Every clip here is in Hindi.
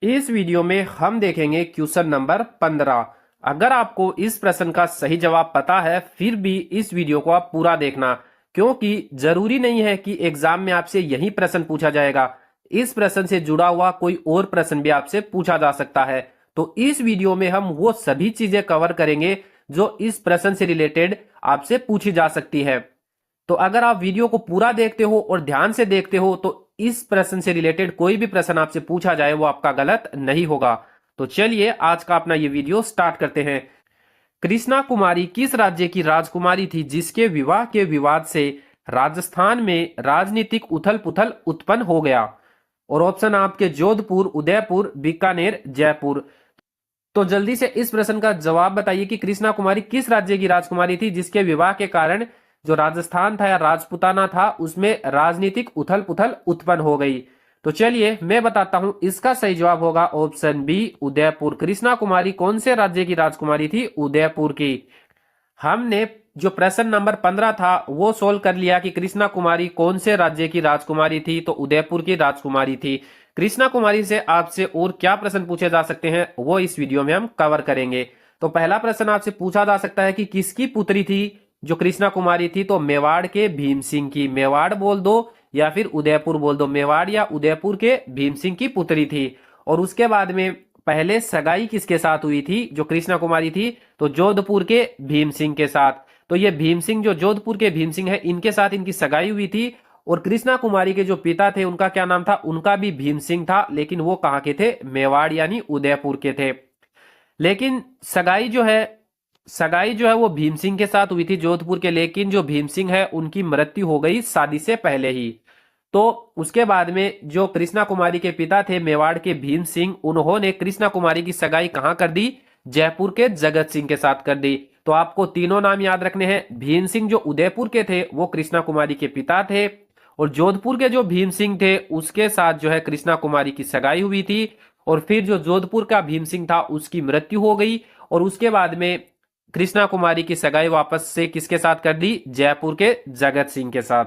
इस वीडियो में हम देखेंगे क्वेश्चन नंबर 15। अगर आपको इस प्रश्न का सही जवाब पता है फिर भी इस वीडियो को आप पूरा देखना, क्योंकि जरूरी नहीं है कि एग्जाम में आपसे यही प्रश्न पूछा जाएगा। इस प्रश्न से जुड़ा हुआ कोई और प्रश्न भी आपसे पूछा जा सकता है। तो इस वीडियो में हम वो सभी चीजें कवर करेंगे जो इस प्रश्न से रिलेटेड आपसे पूछी जा सकती है। तो अगर आप वीडियो को पूरा देखते हो और ध्यान से देखते हो तो इस प्रश्न से रिलेटेड कोई भी प्रश्न आपसे पूछा जाए वो आपका गलत नहीं होगा। तो चलिए आज का अपना ये वीडियो स्टार्ट करते हैं। कृष्णा कुमारी किस राज्य की राजकुमारी थी जिसके विवाह के विवाद से राजस्थान में राजनीतिक उथल पुथल उत्पन्न हो गया? और ऑप्शन आपके जोधपुर, उदयपुर, बीकानेर, जयपुर। तो जल्दी से इस प्रश्न का जवाब बताइए कि कृष्णा कुमारी किस राज्य की राजकुमारी थी जिसके विवाह के कारण जो राजस्थान था या राजपुताना था उसमें राजनीतिक उथल पुथल उत्पन्न हो गई। तो चलिए मैं बताता हूं, इसका सही जवाब होगा ऑप्शन बी, उदयपुर। कृष्णा कुमारी कौन से राज्य की राजकुमारी थी? उदयपुर की। हमने जो प्रश्न नंबर 15 था वो सोल्व कर लिया कि कृष्णा कुमारी कौन से राज्य की राजकुमारी थी, तो उदयपुर की राजकुमारी थी। कृष्णा कुमारी से आपसे और क्या प्रश्न पूछे जा सकते हैं वो इस वीडियो में हम कवर करेंगे। तो पहला प्रश्न आपसे पूछा जा सकता है कि किसकी पुत्री थी जो कृष्णा कुमारी थी? तो मेवाड़ के भीम सिंह की। मेवाड़ बोल दो या फिर उदयपुर बोल दो, मेवाड़ या उदयपुर के भीम सिंह की पुत्री थी। और उसके बाद में पहले सगाई किसके साथ हुई थी जो कृष्णा कुमारी थी? तो जोधपुर के भीम सिंह के साथ। तो ये भीम सिंह जो जोधपुर के भीम सिंह है इनके साथ इनकी सगाई हुई थी। और कृष्णा कुमारी के जो पिता थे उनका क्या नाम था? उनका भी भीम सिंह था, लेकिन वो कहाँ के थे? मेवाड़ यानी उदयपुर के थे। लेकिन सगाई जो है वो भीम सिंह के साथ हुई थी जोधपुर के, लेकिन जो भीम सिंह है उनकी मृत्यु हो गई शादी से पहले ही। तो उसके बाद में जो कृष्णा कुमारी के पिता थे मेवाड़ के भीम सिंह, उन्होंने कृष्णा कुमारी की सगाई कहां कर दी? जयपुर के जगत सिंह के साथ कर दी। तो आपको तीनों नाम याद रखने हैं। भीम सिंह जो उदयपुर के थे वो कृष्णा कुमारी के पिता थे, और जोधपुर के जो भीम सिंह थे उसके साथ जो है कृष्णा कुमारी की सगाई हुई थी। और फिर जो जोधपुर का भीम सिंह था उसकी मृत्यु हो गई, और उसके बाद में कृष्णा कुमारी की सगाई वापस से किसके साथ कर दी? जयपुर के जगत सिंह के साथ।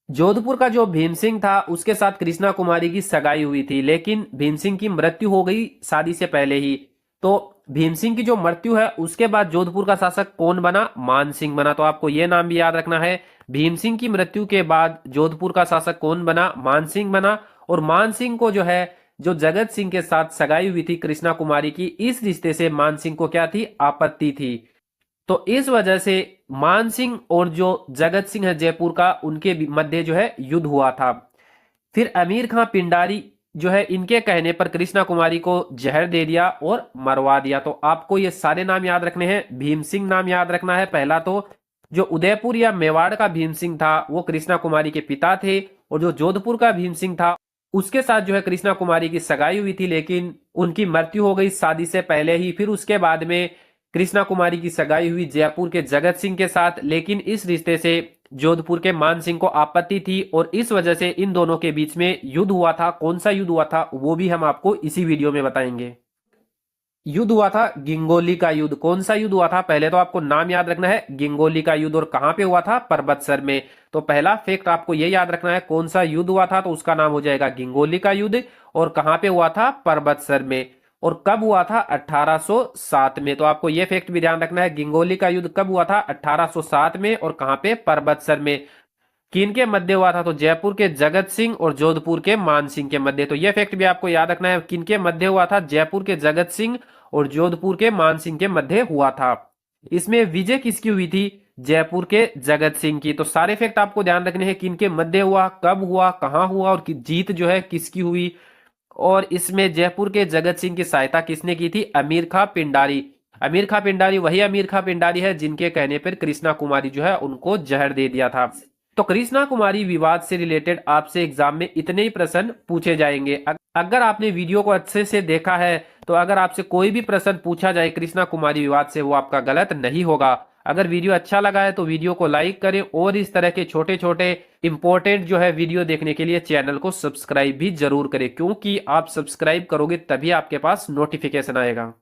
जोधपुर का जो भीम सिंह था उसके साथ कृष्णा कुमारी की सगाई हुई थी, लेकिन भीम सिंह की मृत्यु हो गई शादी से पहले ही। तो भीम सिंह की जो मृत्यु है उसके बाद जोधपुर का शासक कौन बना? मान सिंह बना। तो आपको यह नाम भी याद रखना है। भीम सिंह की मृत्यु के बाद जोधपुर का शासक कौन बना? मान सिंह बना। और मान सिंह को जो है जो जगत सिंह के साथ सगाई हुई थी कृष्णा कुमारी की, इस रिश्ते से मान सिंह को क्या थी? आपत्ति थी। तो इस वजह से मान सिंह और जो जगत सिंह है जयपुर का, उनके मध्य जो है युद्ध हुआ था। फिर अमीर खां पिंडारी जो है इनके कहने पर कृष्णा कुमारी को जहर दे दिया और मरवा दिया। तो आपको ये सारे नाम याद रखने हैं। भीम सिंह नाम याद रखना है पहला। तो जो उदयपुर या मेवाड़ का भीम सिंह था वो कृष्णा कुमारी के पिता थे, और जो जोधपुर का भीम सिंह था उसके साथ जो है कृष्णा कुमारी की सगाई हुई थी, लेकिन उनकी मृत्यु हो गई शादी से पहले ही। फिर उसके बाद में कृष्णा कुमारी की सगाई हुई जयपुर के जगत सिंह के साथ, लेकिन इस रिश्ते से जोधपुर के मान सिंह को आपत्ति थी, और इस वजह से इन दोनों के बीच में युद्ध हुआ था। कौन सा युद्ध हुआ था वो भी हम आपको इसी वीडियो में बताएंगे। युद्ध हुआ था गिंगोली का युद्ध। कौन सा युद्ध हुआ था? पहले तो आपको नाम याद रखना है, गिंगोली का युद्ध। और कहां पे हुआ था? परबतसर में। तो पहला फैक्ट आपको यह याद रखना है, कौन सा युद्ध हुआ था तो उसका नाम हो जाएगा गिंगोली का युद्ध। और कहां पे हुआ था? परबतसर में। और कब हुआ था? 1807 में। तो आपको यह फैक्ट भी ध्यान रखना है, गिंगोली का युद्ध कब हुआ था? 1807 में। और कहां पे? परबतसर में। किन के मध्य हुआ था? तो जयपुर के जगत सिंह और जोधपुर के मान सिंह के मध्य। तो यह फैक्ट भी आपको याद रखना है, किन के मध्य हुआ था? जयपुर के जगत सिंह और जोधपुर के मान सिंह के मध्य हुआ था। इसमें विजय किसकी हुई थी? जयपुर के जगत सिंह की। तो सारे फैक्ट आपको ध्यान रखने हैं, किन के मध्य हुआ, कब हुआ, कहां हुआ, और जीत जो है किसकी हुई। और इसमें जयपुर के जगत सिंह की सहायता किसने की थी? अमीर खां पिंडारी। अमीर खां पिंडारी वही अमीर खां पिंडारी है जिनके कहने पर कृष्णा कुमारी जो है उनको जहर दे दिया था। तो कृष्णा कुमारी विवाद से रिलेटेड आपसे एग्जाम में इतने ही प्रश्न पूछे जाएंगे। अगर आपने वीडियो को अच्छे से देखा है तो अगर आपसे कोई भी प्रश्न पूछा जाए कृष्णा कुमारी विवाद से वो आपका गलत नहीं होगा। अगर वीडियो अच्छा लगा है तो वीडियो को लाइक करें, और इस तरह के छोटे छोटे इंपॉर्टेंट जो है वीडियो देखने के लिए चैनल को सब्सक्राइब भी जरूर करें, क्योंकि आप सब्सक्राइब करोगे तभी आपके पास नोटिफिकेशन आएगा।